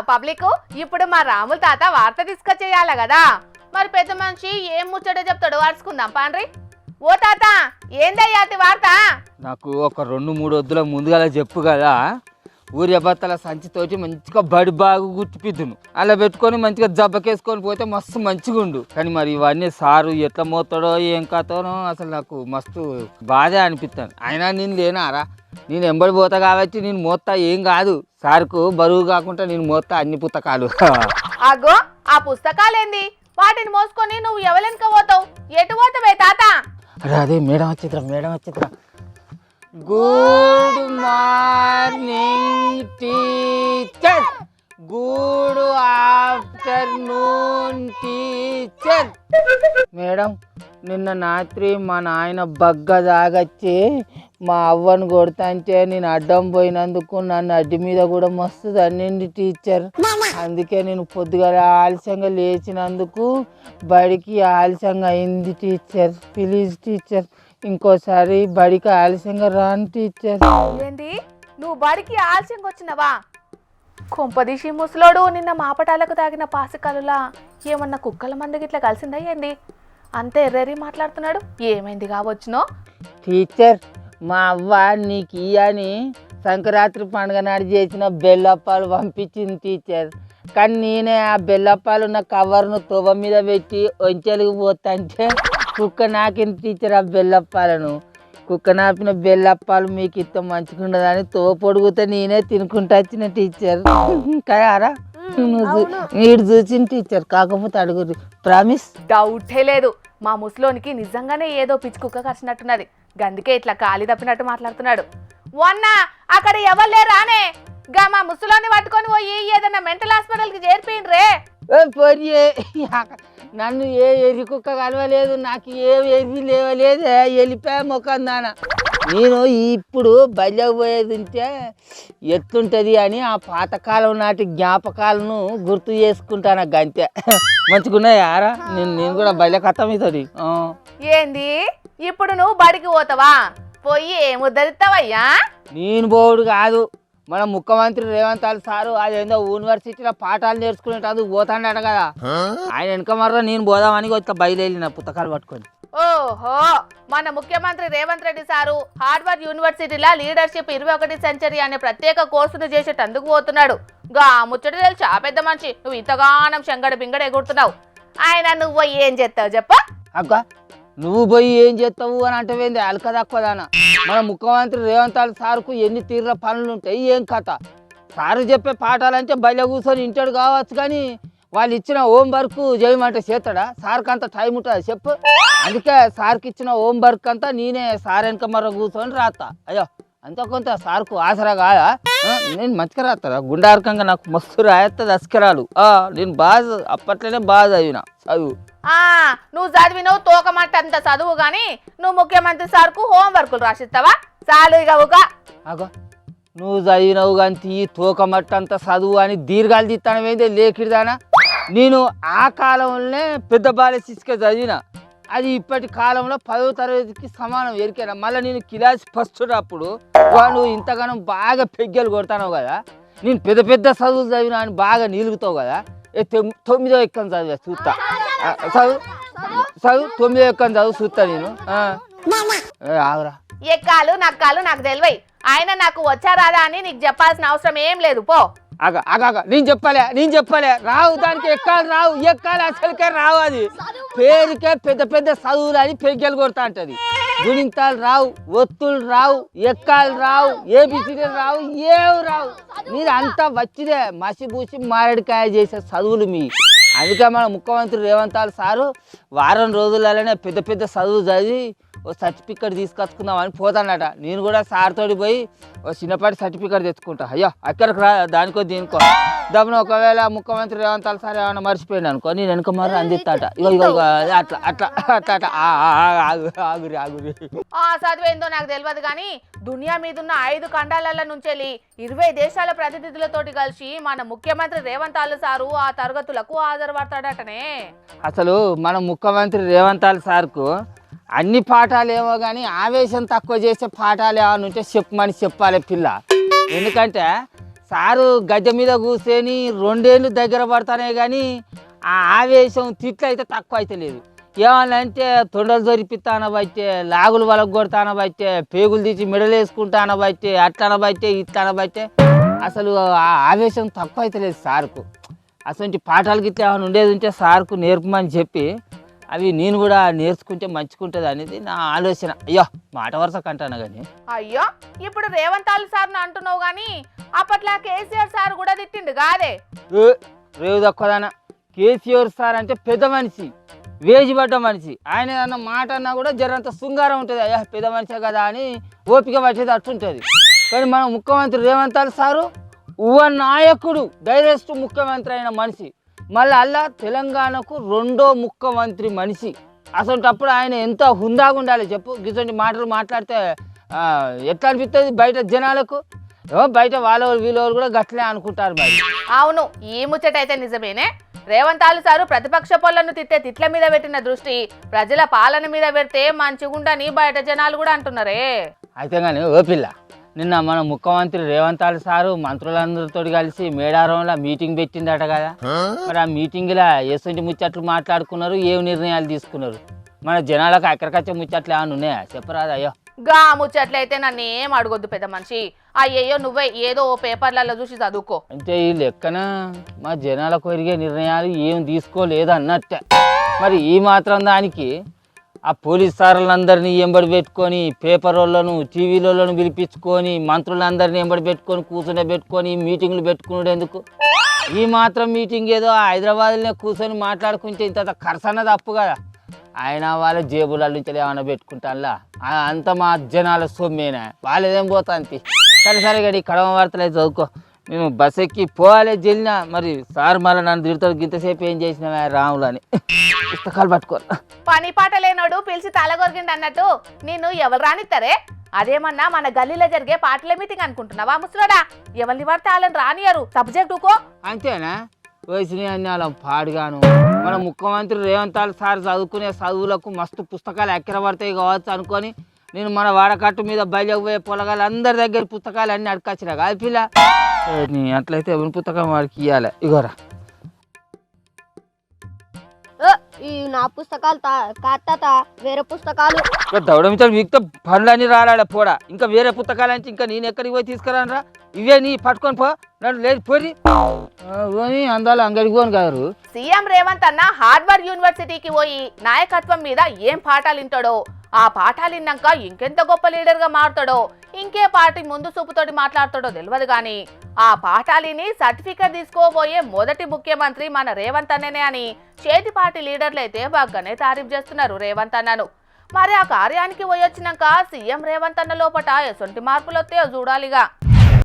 Public ఇప్పుడు మా రాముల తాత వార్త తీసుకొచ్చేయాల కదా మరి పెద్ద మనిషి ఏం ముచ్చట చెప్తాడు అరుచుకుందాం పాండ్రి. ఓ తాత ఏందయ్యా అతి వార్త? నాకు ఒక 2-3 వద్దుల ముందుగా చెప్పు కదా. ఊరి అబత్తాల సంచితోటి మంచిగా బడి బాగు గుర్తిపిద్దును అలా పెట్టుకొని మంచిగా జబ్బకేసుకొని పోతే మస్తు మంచిగా ఉండు. కానీ మరి ఇవన్నీ సారు ఎట్లా మోతాడో ఏం కథనో అసలు నాకు మస్తు బాధ అనిపిస్తాను. అయినా నేను లేనారా, నేను ఎంబడి పోతా కాబట్టి నేను మోస్తా, ఏం కాదు. సార్కు బరువు కాకుండా నేను మోస్తా అన్ని పుస్తకాలు. అగో ఆ పుస్తకాలేంది? వాటిని మోసుకొని నువ్వు ఎవరెనక పోతావు? ఎటు పోతావే తాత? అదే మేడం వచ్చిద్రా. Good morning teacher, good afternoon teacher. Madam, నిన్న రాత్రి మా నాయన బగ్గ తాగచ్చి మా అవ్వను కొడతాంటే నేను అడ్డం పోయినందుకు నన్ను అడ్డి మీద కూడా మస్తు తన్నింది టీచర్. అందుకే నేను పొద్దుగా ఆలస్యంగా లేచినందుకు బడికి ఆలస్యంగా అయింది టీచర్. ప్లీజ్ టీచర్, ఇంకోసారి బడికి ఆలస్యంగా రాను టీచర్. ఏంది నువ్వు బడికి ఆలస్యంగా వచ్చినవా? కొంపదీసి ముసలోడు నిన్న మాపటాలకు తాగిన పాసికలులా ఏమన్నా కుక్కల మంది గిట్లా కలిసిందా ఏంది? అంతే ఎర్రెరి మాట్లాడుతున్నాడు. ఏమైంది కావచ్చునో? టీచర్, మా అవ్వ నీకు ఇయ్యని సంక్రాంతి పండుగ నాడు చేసిన బెల్లప్పాలు పంపించింది టీచర్. కానీ నేనే ఆ బెల్లప్పాలు నా కవర్ను తొవ్వ మీద పెట్టి వంచెలుగు పోతాంటే కుక్క నాకిన టీచర్ ఆ బెల్లప్పాలను. కుక్క నాపిన బెల్లప్పాలు మీకు ఇత్తం మంచిగా ఉండదని తోవ పొడుగుతే నేనే తినుకుంటా వచ్చిన టీచర్. కయారా మీరు చూసిన టీచర్, కాకపోతే అడుగురు. ప్రామిస్? డౌటే లేదు, మా ముసలోనికి నిజంగానే ఏదో పిచ్చి కుక్క కరిచినట్టున్నది. గందుకే ఇట్లా కాలి తప్పినట్టు మాట్లాడుతున్నాడు. వన్నా అక్కడ ఎవరు లేరానే? గా మా ముసలోని పట్టుకొని పోయి ఏదన్నా మెంటల్ హాస్పిటల్కి చేర్పిండ్రే. పోయి నన్ను ఏ ఎరి కుక్క కలవలేదు, నాకు ఏ ఎరి లేవలేదు. వెళ్ళిపోయా ముఖం దాన. నేను ఇప్పుడు బయలుకి పోయేది ఉంటే ఎత్తుంటుంది అని ఆ పాతకాలం నాటి జ్ఞాపకాలను గుర్తు చేసుకుంటాను. గంతే. మంచిగున్నాయారా? నేను కూడా బయలు కథం అవుతుంది. ఏంది ఇప్పుడు నువ్వు బడికి పోతావా? పోయి ఏముద్దరిస్తావయ్యా? నేను పోవుడు కాదు, మన ముఖ్యమంత్రి రేవంత్ రెడ్డి సారు అదేందో యూనివర్సిటీలో పాఠాలు నేర్చుకునేటందుకు పోతాడట కదా. ఆయన వెనక మర్ర నేను పోదామని వచ్చి బయలుదేరిన పుస్తకాలు పట్టుకొని. ఓహో, మన ముఖ్యమంత్రి రేవంత్ రెడ్డి సారు హార్వర్డ్ యూనివర్సిటీలో లీడర్షిప్ 21వ సెంచరీ అనే ప్రత్యేక కోర్సును చేసేటందుకు పోతున్నాడు. గా ముచ్చట తెలిసి ఆ పెద్ద మనిషి నువ్వు ఇంతగానం శంగడ బింగడ ఎగురుతున్నావు. ఆయన నువ్వు ఏం చేస్తావు చెప్ప? అక్క, నువ్వు పోయి ఏం చేస్తావు అని అంటవేంది అలక తక్కువదానా? మన ముఖ్యమంత్రి రేవంత్ రెడ్డి సార్కు ఎన్ని తీర్ల పనులు ఉంటాయి, ఏం కథ? సారు చెప్పే పాఠాలంటే బయట కూర్చొని ఇంటాడు కావచ్చు, కానీ వాళ్ళు ఇచ్చిన హోంవర్క్ చేయమంటే చేస్తాడా? సార్కి అంత టైం ఉంటుంది చెప్పు. అందుకే సార్కి ఇచ్చిన హోంవర్క్ అంతా నేనే సార్ వెనక మర్ర కూర్చొని రాస్తా. అయ్యో అంత కొంత సార్కు ఆసరా కాదా? నేను మంచిగా రాస్తారా? గుండార్కంగా నాకు మస్తు రాయేస్తుంది అస్కరాలు. నేను బాగా అప్పట్లోనే బాగా చదివిన చదువు. నువ్వు చదివినవు తోకమట్ట అంత చదువు గాని నువ్వు ముఖ్యమంత్రి సార్కు హోంవర్కులు రాసిస్తావా? చాలు ఇక ఒక అగో నువ్వు చదివినవు కానీ తోకమట్ట అంత చదువు అని దీర్ఘాలు తీస్తానవేందే లేకిడిదానా? నేను ఆ కాలంలోనే పెద్ద బాలే శిక్షక చదివిన. అది ఇప్పటి కాలంలో 10వ తరగతికి సమానం. ఎరికేనా? మళ్ళీ నేను క్లాస్ ఫస్ట్ అప్పుడు నువ్వు ఇంతగానో బాగా పెగ్గలు కొడతావు కదా. నేను పెద్ద పెద్ద చదువులు చదివినా అని బాగా నిలుగుతావు కదా. 9వ ఎక్కని చదివా చూస్తా. చదువు 9వ ఎక్కని చదువు చూస్తా నేను. ఆగురా. ఎక్కాలు నక్కాలు నాకు తెలివై. ఆయన నాకు వచ్చా రాదా అని నీకు చెప్పాల్సిన అవసరం ఏం లేదు. పో. నేను చెప్పలే రావు. దానికి ఎక్కాలి రావు, ఎక్కాలి అసలుకే రావు. అది పేరుకే పెద్ద పెద్ద చదువులు అని పెగ్గలు కొడతా అంటది. గుణింతాలు రావు, ఒత్తులు రావు, ఎక్కాలు రావు, ఏబిసిడీలు రావు, ఏవి రావు. మీరు అంతా వచ్చిదే మసిబూసి మారేడుకాయ చేసే చదువులు మీ. అందుకే మన ముఖ్యమంత్రి రేవంత్ రెడ్డి సారు వారం రోజులలోనే పెద్ద పెద్ద చదువు చదివి ఓ సర్టిఫికెట్ తీసుకొచ్చుకుందామని పోతానట. నేను కూడా సార్తోటి పోయి ఓ చిన్నపాటి సర్టిఫికెట్ తెచ్చుకుంటా. అయ్యో అక్కడికి రా, దానికో దీనికో దమ్మున. ఒకవేళ ముఖ్యమంత్రి రేవంత్ రెడ్డి సార్ ఏమన్నా మర్చిపోయింది అనుకో, నేను వెనక మరి అందిస్తాట. ఇగో అట్లా అట్లా అట్లా ఆగురి. ఆ చదివేందో నాకు తెలియదు కానీ దునియా మీదున్న 5 ఖండాల నుంచి 20 దేశాల ప్రతినిధులతోటి కలిసి మన ముఖ్యమంత్రి రేవంత్ రెడ్డి సారు ఆ తరగతులకు హాజరుపడతాడటనే. అసలు మన ముఖ్యమంత్రి రేవంత్ రెడ్డి సార్కు అన్ని పాఠాలు ఏమో కానీ ఆవేశం తక్కువ చేసే పాఠాలు ఏమైనా ఉంటే చెప్పమని చెప్పాలి పిల్ల. ఎందుకంటే సారు గద్దె మీద కూర్చొని 2 ఏళ్ళు దగ్గర పడతానే కానీ ఆ ఆవేశం తిట్లు అయితే తక్కువ అయితే లేదు. ఏమన్నా అంటే తొండలు దొరిపిస్తాన బట్టే, లాగులు వలకు కొడతాన బట్టే, పేగులు తీసి మెడలేసుకుంటాన బట్టే, అట్లన బట్టే ఇట్లన బట్టే అసలు ఆ ఆవేశం తక్కువ అయితే లేదు సార్కు. అసలు పాఠాలు గిట్ల ఏమైనా ఉండేది ఉంటే సార్కు నేర్పమని చెప్పి అవి నేను కూడా నేర్చుకుంటే మంచిగుంటుంది అనేది నా ఆలోచన. అయ్యో మాట వరుసకు అంటాను కానీ అయ్యో ఇప్పుడు రేవంత్ సార్ను అంటున్నావు కానీ అప్పట్లో కేసీఆర్ సార్ కూడా తిట్టిండు కాదే. రేవు తక్కువదానా. కేసీఆర్ సార్ అంటే పెద్ద మనిషి, వేజిపడ్డ మనిషి. ఆయన ఏదన్నా మాట అన్నా కూడా జరంత శృంగారం ఉంటుంది. అయ్యా పెద్ద మనిషే కదా అని ఓపిక పట్టేది అట్టుంటుంది. కానీ మన ముఖ్యమంత్రి రేవంత్ సారు యువ నాయకుడు, డైరెక్ట్ ముఖ్యమంత్రి అయిన మనిషి, మళ్ళీ అలా తెలంగాణకు 2వ ముఖ్యమంత్రి మనిషి. అసలు ఆయన ఎంత హుందాగా ఉండాలి చెప్పు. ఇటువంటి మాటలు మాట్లాడితే ఎట్లా అనిపిస్తుంది బయట జనాలకు? బయట వాళ్ళ వీళ్ళ కూడా గట్లే అనుకుంటారు మరి. అవును, ఈ ముచ్చట అయితే నిజమేనే. రేవంత్ సారు ప్రతిపక్ష పొలను తిట్టే తిట్ల మీద పెట్టిన దృష్టి ప్రజల పాలన మీద పెడితే మంచిగుండని బయట జనాలు కూడా అంటున్నారే. అయితే కానీ ఓ పిల్ల, నిన్న మన ముఖ్యమంత్రి రేవంత్ సారు మంత్రులందరితో కలిసి మేడారంలో మీటింగ్ పెట్టిందట కదా. మరి ఆ మీటింగ్లో ఎటువంటి ముచ్చట్లు మాట్లాడుకున్నారు, ఏం నిర్ణయాలు తీసుకున్నారు? మన జనాలకు అక్కడికచ్చే ముచ్చట్లు ఏమైనా ఉన్నాయా చెప్పరాదు? అయ్యో గా ముచ్చట్లయితే నన్ను ఏం అడగొద్దు పెద్ద మనిషి. అయ్యయ్యో నువ్వే ఏదో పేపర్లలో చూసి చదువుకో. అంటే ఈ లెక్కన మా జనాలకు ఎరిగే నిర్ణయాలు ఏం తీసుకోలేదు అన్నట్టే. మరి ఈ మాత్రం దానికి ఆ పోలీస్ సార్లందరినీ ఎంబడి పెట్టుకొని, పేపర్ వాళ్ళను టీవీలను పిలిపించుకొని, మంత్రులందరినీ ఎంబడి పెట్టుకొని కూర్చునే పెట్టుకొని మీటింగ్లు పెట్టుకున్నాడు ఎందుకు? ఈ మాత్రం మీటింగ్ ఏదో హైదరాబాద్లోనే కూర్చొని మాట్లాడుకుంటే ఇంత ఖర్చు తప్పు కదా. ఆయన వాళ్ళ జేబుల నుంచి ఏమైనా పెట్టుకుంటానులా, అంత మా జనాల సొమ్మేనా, వాళ్ళేదేం పోతా అంతే. సరే గడి కడమ వార్తలు అయితే చదువుకో. నేను బస్ ఎక్కి పోవాలి జల్లినా. మరి సార్ మళ్ళీ నన్ను తిడతాడు, గింతసేపు ఏం చేసినా రాములు అని పుస్తకాలు పట్టుకోవాలి. పని పాట లేనోడు పిలిచి తలగొరిగిండు అన్నట్టు నేను ఎవరు రానిస్తారే? అదేమన్నా మన గల్లీలో జరిగే పాటల మీటింగ్ అనుకుంటున్నావా ముసలోడా? ఎవరిని పడితే వాళ్ళని రానియరు. సబ్జెక్టుకో అంతేనా? వయసుని అన్యాలం పాడుగాను. మన ముఖ్యమంత్రి రేవంత్ సార్ చదువుకునే చదువులకు మస్తు పుస్తకాలు ఎక్కడ పడతాయి కావచ్చు అనుకొని నేను మన వాడకట్టు మీద బయలుపోయే పొలగాలు అందరి దగ్గర పుస్తకాలు అన్నీ అడకొచ్చినా కాదు పిల్ల. అట్లయితే ఎవరి పుస్తకం వాడికి ఇవ్వాలి. ఇగోరా ఈ నా పుస్తకాలు తాత వేరే పుస్తకాలు దౌడమితో వీక్తో పనులన్నీ రాలే పోడా. ఇంకా వేరే పుస్తకాలు అంటే ఇంకా నేను ఎక్కడికి పోయి తీసుకురానరా? ఇవే నీ పట్టుకొని పో, నన్ను లేదు పోరి అందాలు అంగడికి పోను కాదు. సీఎం రేవంత్ అన్న హార్వర్డ్ యూనివర్సిటీకి పోయి నాయకత్వం మీద ఏం పాఠాలు వింటాడో, ఆ పాఠాలు విన్నాక ఇంకెంత గొప్ప లీడర్ గా మారుతాడో, ఇంకే పార్టీ ముందు చూపుతోటి మాట్లాడతాడో తెలియదు కానీ ఆ పాఠాలిని సర్టిఫికెట్ తీసుకోబోయే మొదటి ముఖ్యమంత్రి మన రేవంత్ అన్ననే అని చేతి పార్టీ లీడర్లు అయితే బాగానే తారీఫ్ చేస్తున్నారు రేవంత్ అన్నను. మరి ఆ కార్యానికి పోయొచ్చినాక సీఎం రేవంత్ అన్న లోపట ఎసొంటి మార్పులు వస్తాయో చూడాలిగా.